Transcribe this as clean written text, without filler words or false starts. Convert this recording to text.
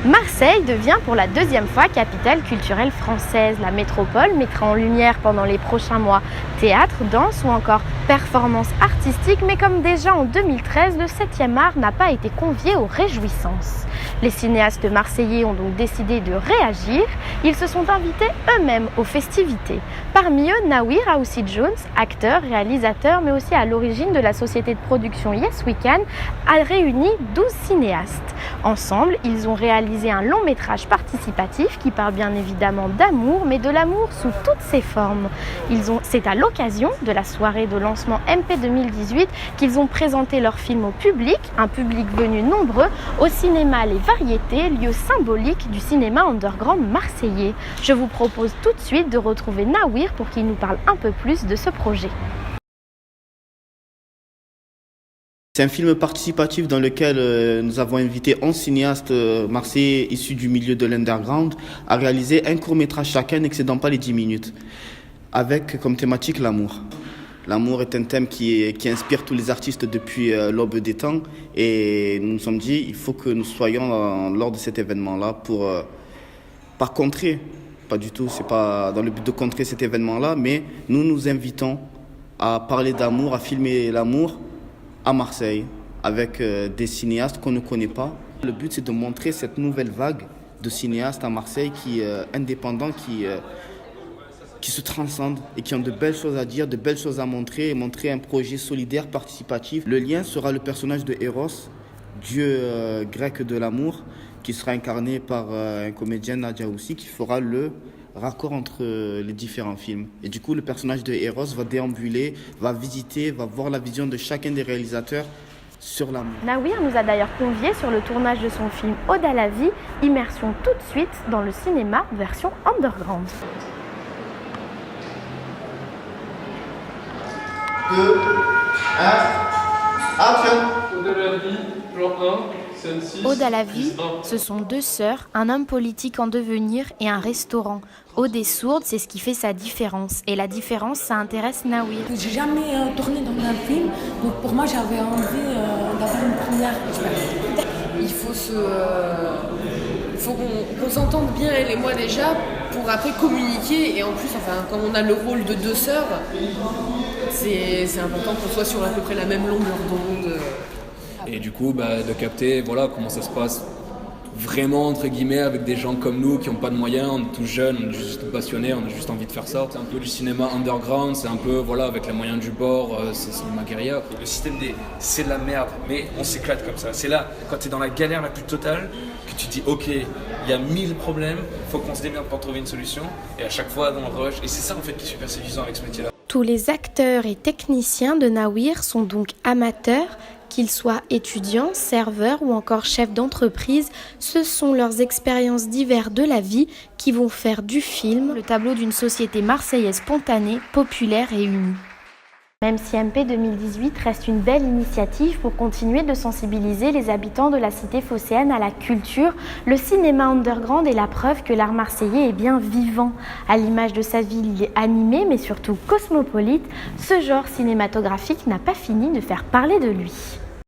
Marseille devient pour la deuxième fois capitale culturelle française. La métropole mettra en lumière pendant les prochains mois théâtre, danse ou encore performance artistique, mais comme déjà en 2013, le 7e art n'a pas été convié aux réjouissances. Les cinéastes marseillais ont donc décidé de réagir. Ils se sont invités eux-mêmes aux festivités. Parmi eux, Nawir Aoussi-Jones, acteur, réalisateur, mais aussi à l'origine de la société de production Yes We Can, a réuni 12 cinéastes. Ensemble, ils ont réalisé un long métrage participatif qui parle bien évidemment d'amour, mais de l'amour sous toutes ses formes. C'est à l'occasion de la soirée de lancement MP 2018 qu'ils ont présenté leur film au public, un public venu nombreux, au cinéma Les Variétés, lieu symbolique du cinéma underground marseillais. Je vous propose tout de suite de retrouver Nawir pour qu'il nous parle un peu plus de ce projet. C'est un film participatif dans lequel nous avons invité 11 cinéastes marseillais issus du milieu de l'underground à réaliser un court-métrage chacun n'excédant pas les 10 minutes, avec comme thématique l'amour. L'amour est un thème qui inspire tous les artistes depuis l'aube des temps et nous nous sommes dit il faut que nous soyons lors de cet événement-là pour pas contrer, pas du tout, c'est pas dans le but de contrer cet événement-là, mais nous nous invitons à parler d'amour, à filmer l'amour à Marseille, avec des cinéastes qu'on ne connaît pas. Le but, c'est de montrer cette nouvelle vague de cinéastes à Marseille indépendants, qui se transcendent et qui ont de belles choses à dire, de belles choses à montrer, et montrer un projet solidaire, participatif. Le lien sera le personnage de Eros, dieu grec de l'amour, qui sera incarné par un comédien, Nadia Aussi, qui fera le raccord entre les différents films. Et du coup, le personnage de Eros va déambuler, va visiter, va voir la vision de chacun des réalisateurs sur l'amour. Nawir nous a d'ailleurs conviés sur le tournage de son film Ode à la vie, immersion tout de suite dans le cinéma version underground. 2, 1, action. Ode à la vie, genre 1. Ode à la vie, ce sont deux sœurs, un homme politique en devenir et un restaurant. Ode est sourde, c'est ce qui fait sa différence. Et la différence, ça intéresse Nawir. J'ai jamais tourné dans un film, donc pour moi j'avais envie d'avoir une première expérience. Il faut qu'on s'entende bien elle et moi déjà pour après communiquer et en plus comme on a le rôle de deux sœurs, c'est important qu'on soit sur à peu près la même longueur d'onde. Et du coup, de capter comment ça se passe vraiment, entre guillemets, avec des gens comme nous qui n'ont pas de moyens, on est tous jeunes, on est juste passionnés, on a juste envie de faire ça. C'est un peu du cinéma underground, c'est un peu avec les moyens du bord, c'est cinéma guérilla. Le système D, c'est de la merde, mais on s'éclate comme ça. C'est là, quand tu es dans la galère la plus totale, que tu te dis ok, il y a 1000 problèmes, il faut qu'on se démerde pour trouver une solution. Et à chaque fois dans le rush, et c'est ça en fait qui est super séduisant avec ce métier-là. Tous les acteurs et techniciens de Nawir sont donc amateurs. Qu'ils soient étudiants, serveurs ou encore chefs d'entreprise, ce sont leurs expériences diverses de la vie qui vont faire du film le tableau d'une société marseillaise spontanée, populaire et unie. Même si MP 2018 reste une belle initiative pour continuer de sensibiliser les habitants de la cité phocéenne à la culture, le cinéma underground est la preuve que l'art marseillais est bien vivant. À l'image de sa ville, il est animé mais surtout cosmopolite. Ce genre cinématographique n'a pas fini de faire parler de lui.